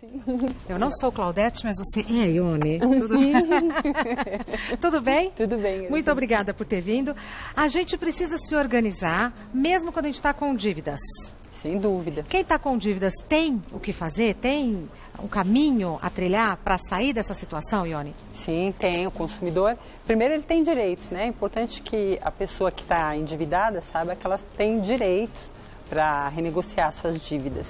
Sim. Eu não sou Claudete, mas você é, Ione. Tudo bem? Tudo bem. Muito obrigada por ter vindo. A gente precisa se organizar, mesmo quando a gente está com dívidas. Sem dúvida. Quem está com dívidas tem o que fazer? Tem um caminho a trilhar para sair dessa situação, Ione? Sim, tem. O consumidor, primeiro ele tem direitos, né? É importante que a pessoa que está endividada saiba que ela tem direitos para renegociar suas dívidas.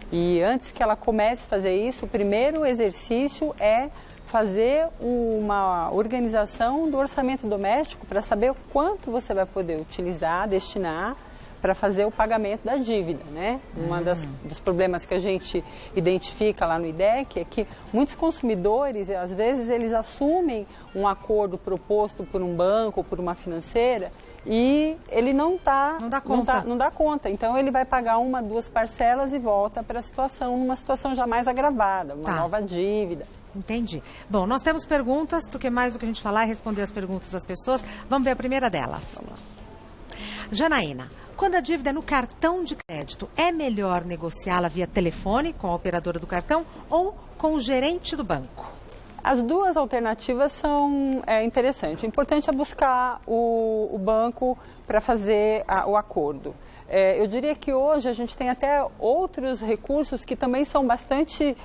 E antes que ela comece a fazer isso, o primeiro exercício é fazer uma organização do orçamento doméstico para saber o quanto você vai poder utilizar, destinar para fazer o pagamento da dívida, né? Dos problemas que a gente identifica lá no IDEC é que muitos consumidores, às vezes, eles assumem um acordo proposto por um banco ou por uma financeira e ele não dá conta. Então, ele vai pagar 1, 2 parcelas e volta para uma situação já mais agravada, uma nova dívida. Entendi. Bom, nós temos perguntas, porque mais do que a gente falar é responder as perguntas das pessoas. Vamos ver a primeira delas. Vamos lá. Janaína, quando a dívida é no cartão de crédito, é melhor negociá-la via telefone com a operadora do cartão ou com o gerente do banco? As duas alternativas são interessantes. O importante é buscar o banco para fazer o acordo. Eu diria que hoje a gente tem até outros recursos que também são bastante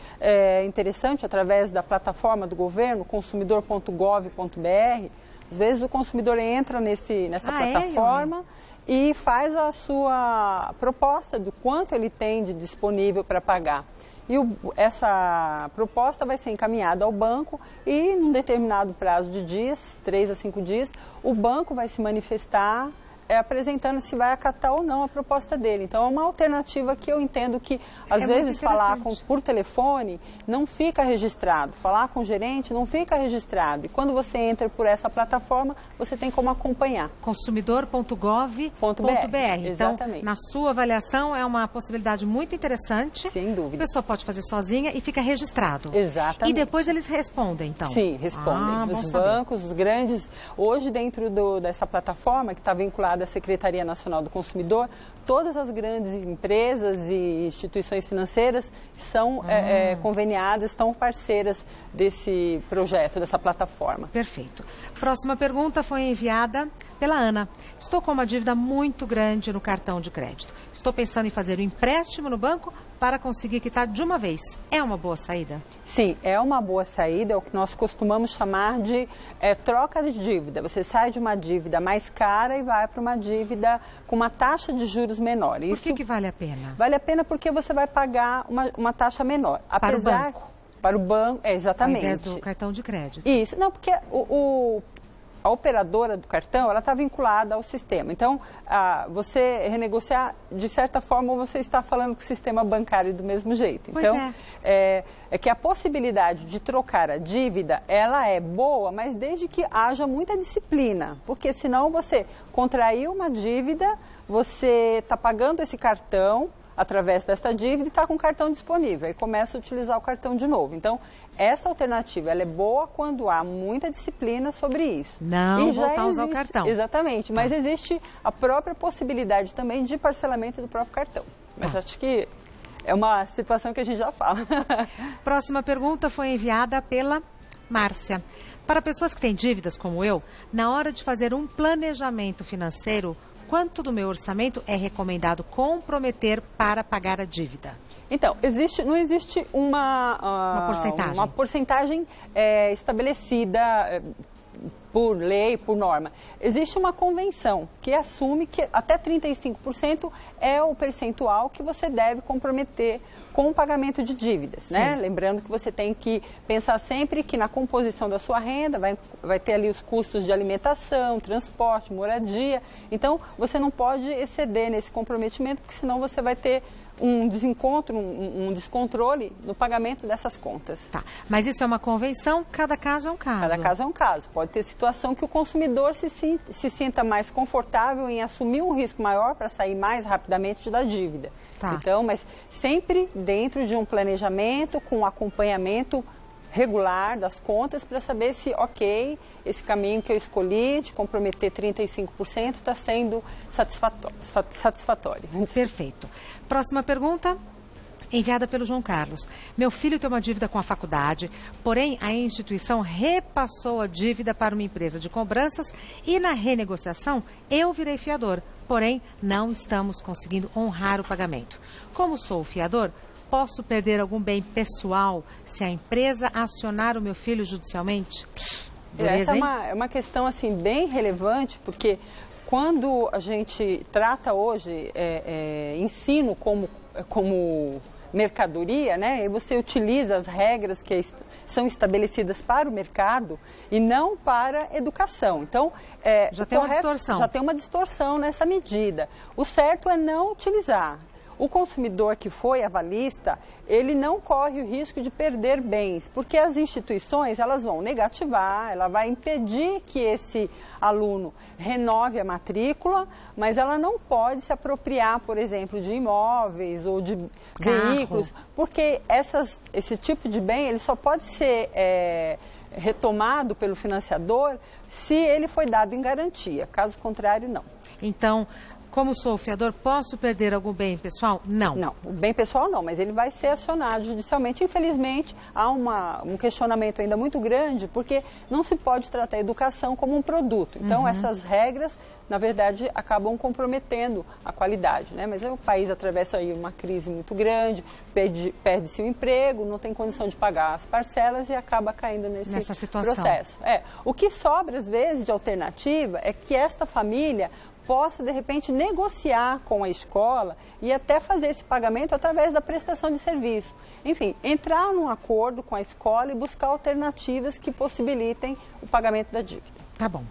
interessantes através da plataforma do governo, consumidor.gov.br. Às vezes o consumidor entra nessa plataforma e faz a sua proposta do quanto ele tem de disponível para pagar. E essa proposta vai ser encaminhada ao banco e, num determinado prazo de dias, 3 a 5 dias, o banco vai se manifestar apresentando se vai acatar ou não a proposta dele. Então, é uma alternativa que eu entendo que, às vezes, falar por telefone não fica registrado. Falar com o gerente não fica registrado. E quando você entra por essa plataforma, você tem como acompanhar. Consumidor.gov.br. Então, na sua avaliação, é uma possibilidade muito interessante. Sem dúvida. A pessoa pode fazer sozinha e fica registrado. Exatamente. E depois eles respondem, então? Sim, respondem. Os bancos, os grandes... Hoje, dentro dessa plataforma, que está vinculada à Secretaria Nacional do Consumidor, todas as grandes empresas e instituições financeiras são conveniadas, estão parceiras desse projeto, dessa plataforma. Perfeito. Próxima pergunta foi enviada pela Ana. Estou com uma dívida muito grande no cartão de crédito. Estou pensando em fazer um empréstimo no banco para conseguir quitar de uma vez. É uma boa saída? Sim, é uma boa saída, é o que nós costumamos chamar de troca de dívida. Você sai de uma dívida mais cara e vai para uma dívida com uma taxa de juros menor. Por que vale a pena? Vale a pena porque você vai pagar uma taxa menor. Para o banco? Para o banco, exatamente. Ao invés do cartão de crédito. Isso, não, porque a operadora do cartão, ela está vinculada ao sistema. Então, você renegociar, de certa forma, você está falando com o sistema bancário do mesmo jeito. Pois então, é que a possibilidade de trocar a dívida, ela é boa, mas desde que haja muita disciplina. Porque senão você contraiu uma dívida, você está pagando esse cartão através dessa dívida e está com o cartão disponível. Aí começa a utilizar o cartão de novo. Então, essa alternativa ela é boa quando há muita disciplina sobre isso. Não voltar a usar o cartão. Exatamente, mas existe a própria possibilidade também de parcelamento do próprio cartão. Mas acho que é uma situação que a gente já fala. Próxima pergunta foi enviada pela Márcia. Para pessoas que têm dívidas como eu, na hora de fazer um planejamento financeiro, quanto do meu orçamento é recomendado comprometer para pagar a dívida? Então, não existe uma porcentagem estabelecida por lei, por norma. Existe uma convenção que assume que até 35% é o percentual que você deve comprometer com o pagamento de dívidas, né? Lembrando que você tem que pensar sempre que na composição da sua renda vai ter ali os custos de alimentação, transporte, moradia. Então, você não pode exceder nesse comprometimento, porque senão você vai ter um desencontro, um descontrole no pagamento dessas contas. Tá, mas isso é uma convenção, cada caso é um caso. Cada caso é um caso. Pode ter situação que o consumidor se sinta mais confortável em assumir um risco maior para sair mais rapidamente da dívida. Tá. Então, mas sempre dentro de um planejamento, com acompanhamento regular das contas para saber se, ok, esse caminho que eu escolhi de comprometer 35% está sendo satisfatório. Perfeito. Próxima pergunta. Enviada pelo João Carlos. Meu filho tem uma dívida com a faculdade, porém a instituição repassou a dívida para uma empresa de cobranças e na renegociação eu virei fiador, porém não estamos conseguindo honrar o pagamento. Como sou o fiador, posso perder algum bem pessoal se a empresa acionar o meu filho judicialmente? Beleza, essa é uma questão assim, bem relevante, porque quando a gente trata hoje ensino como mercadoria, né? E você utiliza as regras que são estabelecidas para o mercado e não para a educação. Então, já tem uma distorção. Já tem uma distorção nessa medida. O certo é não utilizar. O consumidor que foi avalista, ele não corre o risco de perder bens, porque as instituições elas vão negativar, ela vai impedir que esse aluno renove a matrícula, mas ela não pode se apropriar, por exemplo, de imóveis ou de veículos, porque esse tipo de bem ele só pode ser retomado pelo financiador se ele foi dado em garantia, caso contrário, não. Então, como sou o fiador, posso perder algum bem pessoal? Não. Não, o bem pessoal não, mas ele vai ser acionado judicialmente. Infelizmente, há um questionamento ainda muito grande, porque não se pode tratar a educação como um produto. Então, essas regras, na verdade, acabam comprometendo a qualidade, né? Mas o país atravessa aí uma crise muito grande, perde-se o emprego, não tem condição de pagar as parcelas e acaba caindo nessa situação. Processo. O que sobra, às vezes, de alternativa é que esta família possa, de repente, negociar com a escola e até fazer esse pagamento através da prestação de serviço. Enfim, entrar num acordo com a escola e buscar alternativas que possibilitem o pagamento da dívida. Tá bom.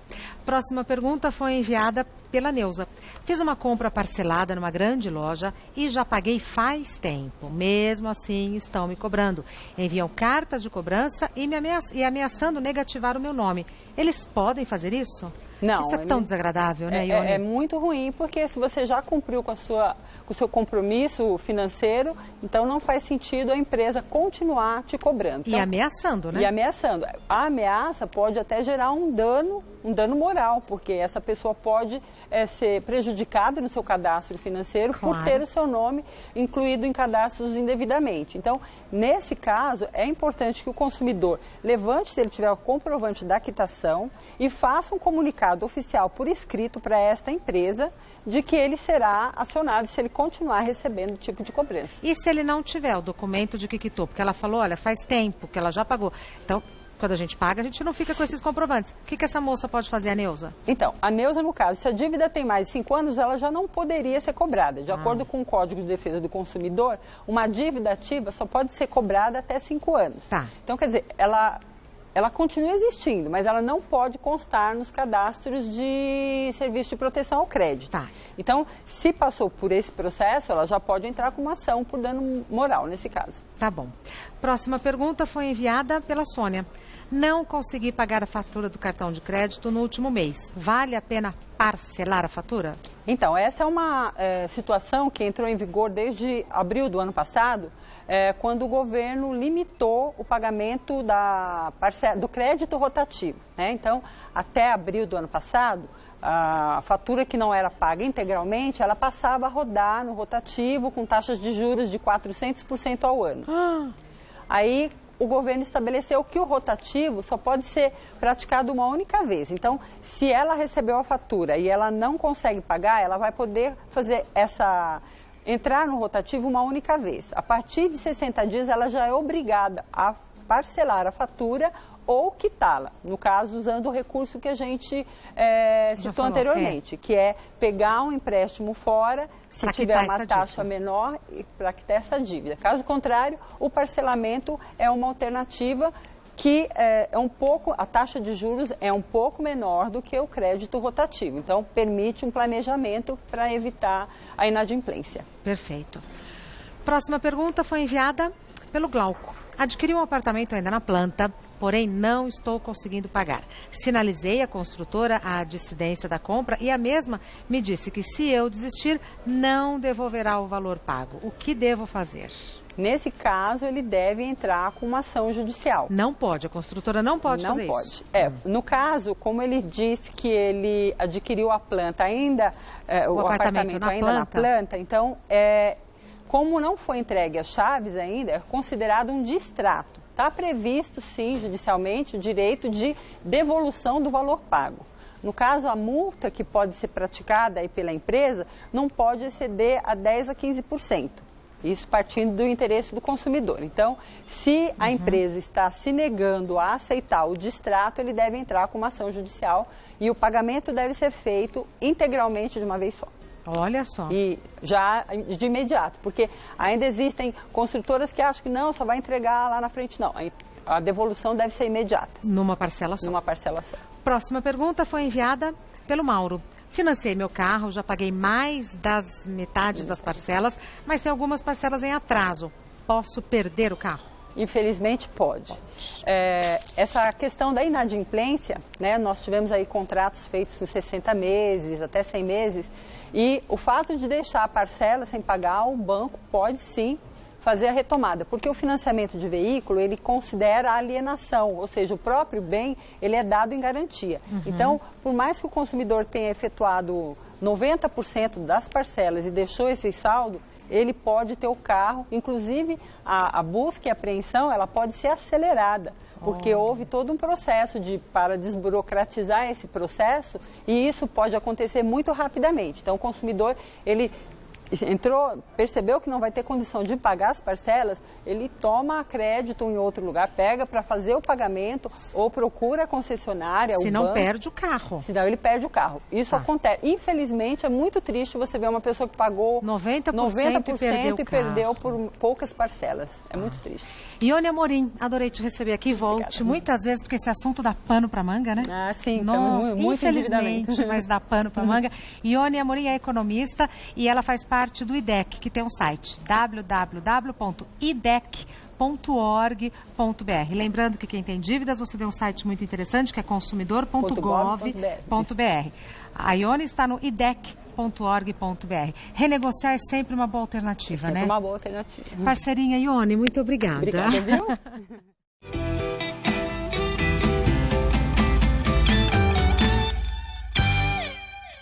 Próxima pergunta foi enviada pela Neuza. Fiz uma compra parcelada numa grande loja e já paguei faz tempo. Mesmo assim, estão me cobrando. Enviam cartas de cobrança e ameaçando negativar o meu nome. Eles podem fazer isso? Não. Isso é tão desagradável, né, Ione? É muito ruim, porque se você já cumpriu com o seu compromisso financeiro, então não faz sentido a empresa continuar te cobrando. Então, e ameaçando, né? E ameaçando. A ameaça pode até gerar um dano moral, porque essa pessoa pode ser prejudicada no seu cadastro financeiro por ter o seu nome incluído em cadastros indevidamente. Então, nesse caso, é importante que o consumidor levante, se ele tiver o comprovante da quitação, e faça um comunicado oficial por escrito para esta empresa de que ele será acionado se ele continuar recebendo o tipo de cobrança. E se ele não tiver o documento de que quitou? Porque ela falou, olha, faz tempo que ela já pagou. Então, quando a gente paga, a gente não fica com esses comprovantes. O que essa moça pode fazer, a Neuza? Então, a Neuza, no caso, se a dívida tem mais de 5 anos, ela já não poderia ser cobrada. De acordo com o Código de Defesa do Consumidor, uma dívida ativa só pode ser cobrada até 5 anos. Tá. Então, quer dizer, ela continua existindo, mas ela não pode constar nos cadastros de serviço de proteção ao crédito. Tá. Então, se passou por esse processo, ela já pode entrar com uma ação por dano moral, nesse caso. Tá bom. Próxima pergunta foi enviada pela Sônia. Não consegui pagar a fatura do cartão de crédito no último mês. Vale a pena parcelar a fatura? Então, essa é uma situação que entrou em vigor desde abril do ano passado, quando o governo limitou o pagamento do crédito rotativo, né? Então, até abril do ano passado, a fatura que não era paga integralmente, ela passava a rodar no rotativo com taxas de juros de 400% ao ano. Aí, o governo estabeleceu que o rotativo só pode ser praticado uma única vez. Então, se ela recebeu a fatura e ela não consegue pagar, ela vai poder fazer entrar no rotativo uma única vez. A partir de 60 dias, ela já é obrigada a parcelar a fatura ou quitá-la, no caso, usando o recurso que a gente citou anteriormente, que é pegar um empréstimo fora, se tiver uma taxa menor, para quitar essa dívida. Caso contrário, o parcelamento é uma alternativa que a taxa de juros é um pouco menor do que o crédito rotativo. Então, permite um planejamento para evitar a inadimplência. Perfeito. Próxima pergunta foi enviada pelo Glauco. Adquiri um apartamento ainda na planta, porém não estou conseguindo pagar. Sinalizei à construtora a dissidência da compra e a mesma me disse que se eu desistir, não devolverá o valor pago. O que devo fazer? Nesse caso, ele deve entrar com uma ação judicial. Não pode, a construtora não pode fazer isso. Não pode. No caso, como ele disse que ele adquiriu a planta ainda, o apartamento ainda na planta, então Como não foi entregue as chaves ainda, é considerado um distrato. Está previsto, sim, judicialmente, o direito de devolução do valor pago. No caso, a multa que pode ser praticada aí pela empresa não pode exceder a 10% a 15%. Isso partindo do interesse do consumidor. Então, se a empresa está se negando a aceitar o distrato, ele deve entrar com uma ação judicial e o pagamento deve ser feito integralmente de uma vez só. Olha só. E já de imediato, porque ainda existem construtoras que acham que não, só vai entregar lá na frente. Não, a devolução deve ser imediata. Numa parcela só. Numa parcela só. Próxima pergunta foi enviada pelo Mauro. Financei meu carro, já paguei mais das metades das parcelas, mas tem algumas parcelas em atraso. Posso perder o carro? Infelizmente pode. Essa questão da inadimplência, né, nós tivemos aí contratos feitos em 60 meses, até 100 meses, e o fato de deixar a parcela sem pagar, o banco pode sim fazer a retomada, porque o financiamento de veículo, ele considera a alienação, ou seja, o próprio bem, ele é dado em garantia. Então, por mais que o consumidor tenha efetuado 90% das parcelas e deixou esse saldo, ele pode ter o carro, inclusive a busca e a apreensão, ela pode ser acelerada, porque houve todo um processo para desburocratizar esse processo e isso pode acontecer muito rapidamente. Então, o consumidor, ele percebeu que não vai ter condição de pagar as parcelas, ele toma crédito em outro lugar, pega para fazer o pagamento ou procura a concessionária, o Senão banco. Perde o carro. Senão ele perde o carro. Isso acontece. Infelizmente, é muito triste você ver uma pessoa que pagou 90% e perdeu por poucas parcelas. É muito triste. Ione Amorim, adorei te receber aqui. Volte Obrigada. Muitas vezes, porque esse assunto dá pano para manga, né? Ah, sim. Nossa, muito infelizmente, mas dá pano para manga. Ione Amorim é economista e ela faz parte do IDEC, que tem um site www.idec.org.br. Lembrando que quem tem dívidas, você tem um site muito interessante que é consumidor.gov.br. A Ione está no idec.org.br. Renegociar é sempre uma boa alternativa, né? Uma boa alternativa. Parceirinha Ione, muito obrigada. Obrigada, viu?